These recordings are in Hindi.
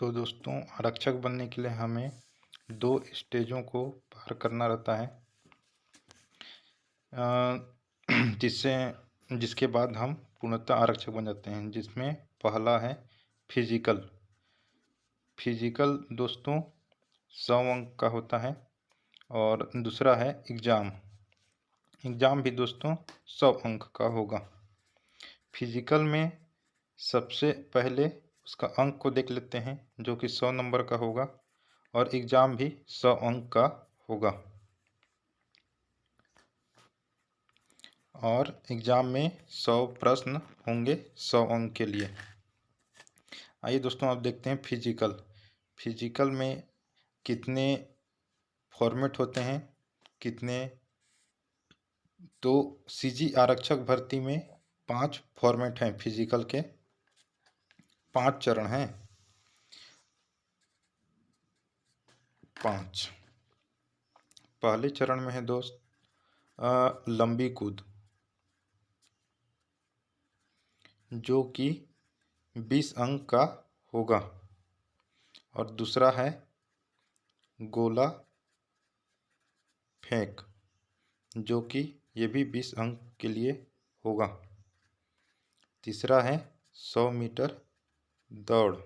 तो दोस्तों, आरक्षक बनने के लिए हमें 2 स्टेजों को पार करना रहता है, जिससे जिसके बाद हम पूर्णतः आरक्षक बन जाते हैं। जिसमें पहला है फिजिकल। फिजिकल दोस्तों 100 अंक का होता है और दूसरा है एग्ज़ाम। एग्ज़ाम भी दोस्तों 100 अंक का होगा। फिजिकल में सबसे पहले उसका अंक को देख लेते हैं, जो कि 100 नंबर का होगा और एग्ज़ाम भी 100 अंक का होगा। और एग्ज़ाम में 100 प्रश्न होंगे 100 अंक के लिए। आइए दोस्तों, अब देखते हैं फिजिकल। फिजिकल में कितने फॉर्मेट होते हैं, कितने। तो सीजी आरक्षक भर्ती में 5 फॉर्मेट हैं। फिजिकल के 5 चरण हैं। 5 पहले चरण में है दोस्त लंबी कूद, जो कि 20 अंक का होगा। और दूसरा है गोला फेंक, जो कि ये भी 20 अंक के लिए होगा। तीसरा है 100 मीटर दौड़,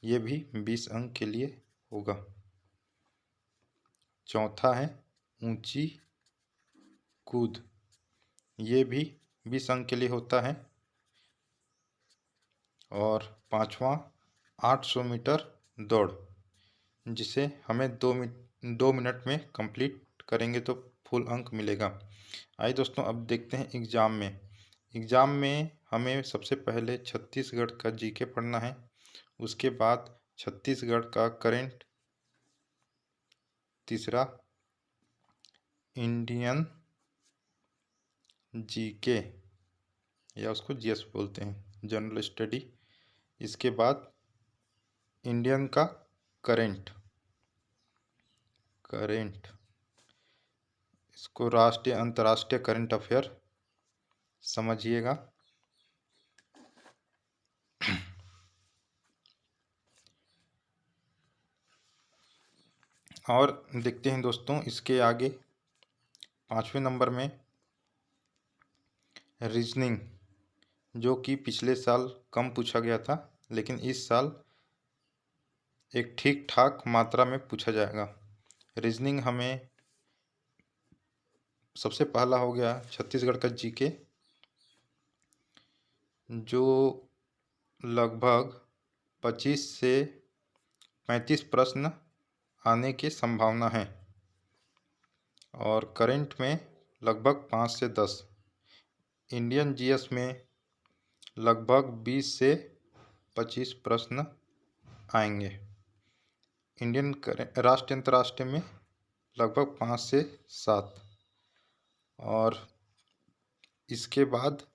ये भी 20 अंक के लिए होगा। चौथा है ऊंची कूद, ये भी 20 अंक के लिए होता है। और पांचवा 800 मीटर दौड़, जिसे हमें 2 मिनट में कंप्लीट करेंगे तो फुल अंक मिलेगा। आइए दोस्तों, अब देखते हैं एग्ज़ाम में। एग्ज़ाम में हमें सबसे पहले छत्तीसगढ़ का जीके पढ़ना है। उसके बाद छत्तीसगढ़ का करंट। तीसरा इंडियन जीके, या उसको जीएस बोलते हैं, जनरल स्टडी। इसके बाद इंडियन का करंट। इसको राष्ट्रीय अंतर्राष्ट्रीय करंट अफेयर समझिएगा। और देखते हैं दोस्तों, इसके आगे 5वें नंबर में रीजनिंग, जो कि पिछले साल कम पूछा गया था, लेकिन इस साल एक ठीक ठाक मात्रा में पूछा जाएगा। रीजनिंग हमें सबसे पहला हो गया छत्तीसगढ़ का जीके, जो लगभग 25 से 35 प्रश्न आने की संभावना है। और करंट में लगभग 5 से 10। इंडियन जीएस में लगभग 20 से 25 प्रश्न आएंगे। इंडियन राष्ट्रीय अंतर्राष्ट्रीय में लगभग 5 से 7। और इसके बाद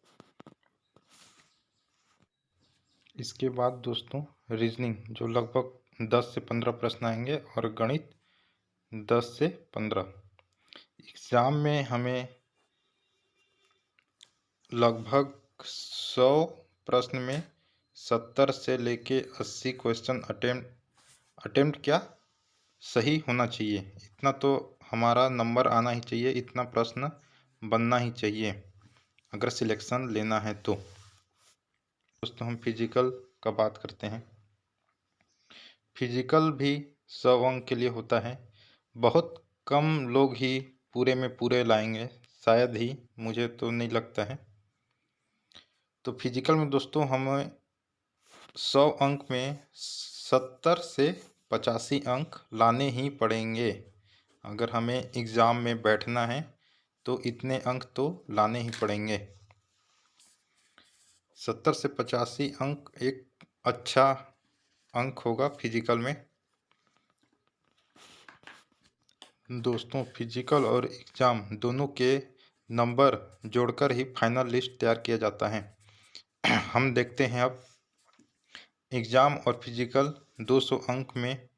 दोस्तों रीजनिंग, जो लगभग 10 से 15 प्रश्न आएंगे, और गणित 10 से 15। एग्ज़ाम में हमें लगभग 100 प्रश्न में 70 से लेके 80 क्वेश्चन अटेम्प्ट क्या सही होना चाहिए। इतना तो हमारा नंबर आना ही चाहिए, इतना प्रश्न बनना ही चाहिए अगर सिलेक्शन लेना है तो। दोस्तों, हम फिजिकल का बात करते हैं। फिजिकल भी 100 अंक के लिए होता है। बहुत कम लोग ही पूरे में पूरे लाएंगे, शायद ही, मुझे तो नहीं लगता है। तो फिजिकल में दोस्तों हमें 100 अंक में 70 से 85 अंक लाने ही पड़ेंगे। अगर हमें एग्ज़ाम में बैठना है तो इतने अंक तो लाने ही पड़ेंगे। 70 से 85 अंक एक अच्छा अंक होगा फिजिकल में। दोस्तों, फिजिकल और एग्ज़ाम दोनों के नंबर जोड़कर ही फाइनल लिस्ट तैयार किया जाता है। हम देखते हैं अब एग्ज़ाम और फिजिकल 200 अंक में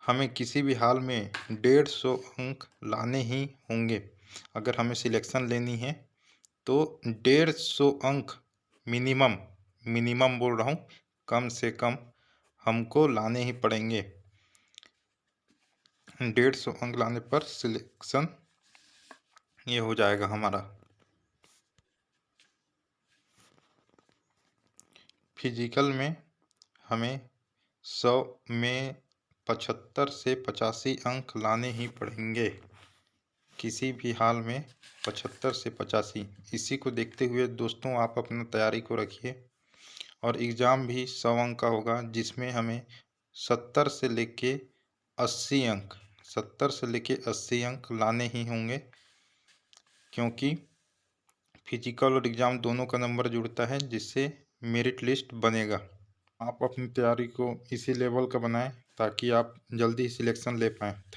हमें किसी भी हाल में 150 अंक लाने ही होंगे। अगर हमें सिलेक्शन लेनी है तो 150 अंक मिनिमम बोल रहा हूँ, कम से कम हमको लाने ही पड़ेंगे। 150 अंक लाने पर सिलेक्शन ये हो जाएगा हमारा। फिजिकल में हमें 100 में 75 से 85 अंक लाने ही पड़ेंगे, किसी भी हाल में 75 से 85। इसी को देखते हुए दोस्तों आप अपना तैयारी को रखिए। और एग्ज़ाम भी 100 अंक का होगा, जिसमें हमें 70 से लेके 80 अंक 70 से लेके 80 अंक लाने ही होंगे, क्योंकि फिजिकल और एग्ज़ाम दोनों का नंबर जुड़ता है, जिससे मेरिट लिस्ट बनेगा। आप अपनी तैयारी को इसी लेवल का बनाएं ताकि आप जल्दी सिलेक्शन ले पाएँ। थैंक